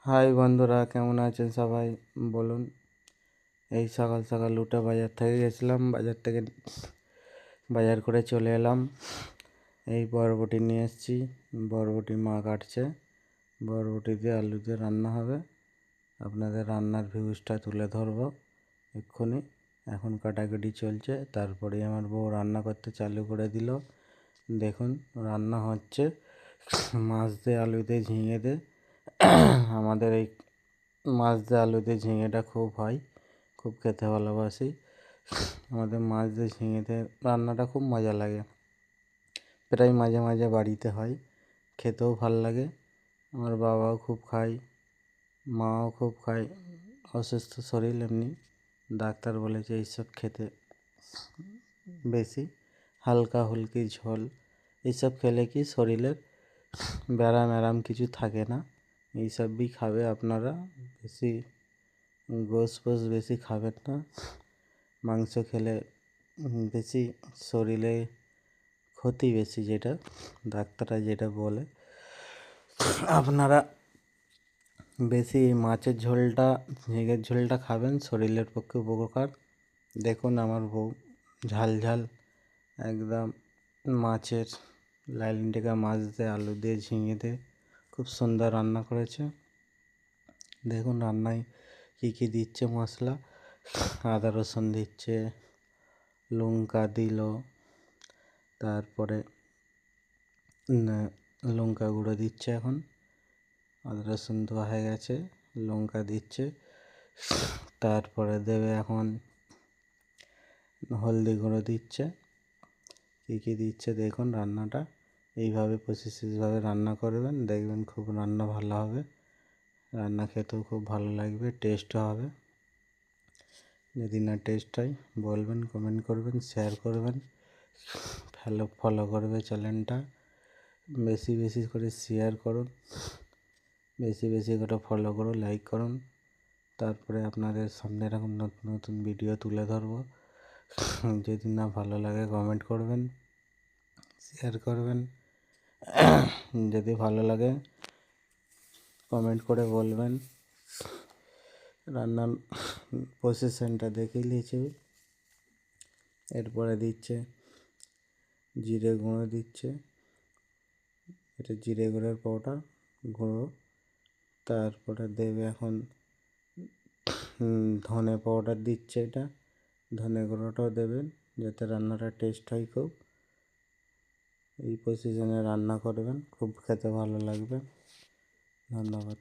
High বন্ধুরা, কেমন আছেন সবাই? বলুন। এই সকাল সকাল উঠে বাজার থেকে গেছিলাম, বাজার করে চলে এলাম। এই বরবটি নিয়ে এসেছি, বরবটি মা কাটছে। বরবটি দিয়ে আলু দিয়ে রান্না হবে। আপনাদের রান্নার ভিউজটা তুলে ধরবো এক্ষুনি। এখন কাটাকাটি চলছে, তারপরে আমার বউ রান্না করতে চালু করে দিল। দেখুন রান্না হচ্ছে মাছ দিয়ে আলু দিয়ে ঝিঙে দিয়ে। আমাদের এই মাছ দিয়ে আলু দিয়ে ঝিঙেটা খুব হয়, খুব খেতে ভালোবাসি। আমাদের মাছ দিয়ে ঝিঙে দিয়ে রান্নাটা খুব মজা লাগে, প্রায় মাঝে মাঝে বাড়িতে হয়, খেতেও ভাল লাগে। আমার বাবাও খুব খায়, মাও খুব খায়। অসুস্থ শরীর, এমনি ডাক্তার বলেছে এইসব খেতে, বেশি হালকা হুলকি ঝোল এইসব খেলে কি শরীরের ব্যায়াম কিছু থাকে না। এইসবই খাবে আপনারা, বেশি গোশ ফোশ বেশি খাবেন না। মাংস খেলে বেশি শরীরে ক্ষতি বেশি, যেটা ডাক্তাররা যেটা বলে। আপনারা বেশি মাছের ঝোলটা, ঝিঙের ঝোলটা খাবেন, শরীরের পক্ষে উপকার। দেখুন আমার বউ ঝাল ঝাল একদম মাছের লাইলিন টেকা মাছ দিয়ে আলু দিয়ে ঝিঙে দিয়ে খুব সুন্দর রান্না করেছে। দেখুন রান্নায় কী কী দিচ্ছে মশলা, আদা রসুন দিচ্ছে, লঙ্কা দিল, তারপরে লঙ্কা গুঁড়ো দিচ্ছে। এখন আদা রসুন দেওয়া হয়ে গেছে, লঙ্কা দিচ্ছে, তারপরে দেবে এখন হলদি গুঁড়ো দিচ্ছে। কী কী দিচ্ছে দেখুন। রান্নাটা এইভাবে প্রসেসভাবে রান্না করবেন, দেখবেন খুব রান্না ভালো হবে। রান্না খেতেও খুব ভালো লাগবে, টেস্টও হবে। যদি না টেস্ট হয় বলবেন, কমেন্ট করবেন, শেয়ার করবেন, ফলো করবে চ্যানেলটা। বেশি বেশি করে শেয়ার করুন, বেশি বেশি করে ফলো করুন, লাইক করুন। তারপরে আপনাদের সামনে এরকম নতুন নতুন ভিডিও তুলে ধরবো। যদি না ভালো লাগে কমেন্ট করবেন, শেয়ার করবেন। যদি ভালো লাগে কমেন্ট করে বলবেন। রান্নার প্রসেসনটা দেখে নিয়েছি। এরপরে দিচ্ছে জিরে গুঁড়ো দিচ্ছে, এটা জিরে গুঁড়োর পাউডার গুঁড়ো। তারপরে দেবে এখন ধনে পাউডার দিচ্ছে, এটা ধনে গুঁড়োটাও দেবেন যাতে রান্নাটা টেস্ট হয় খুব। এই প্রসেসনে রান্না করবেন, খুব খেতে ভালো লাগবে। ধন্যবাদ।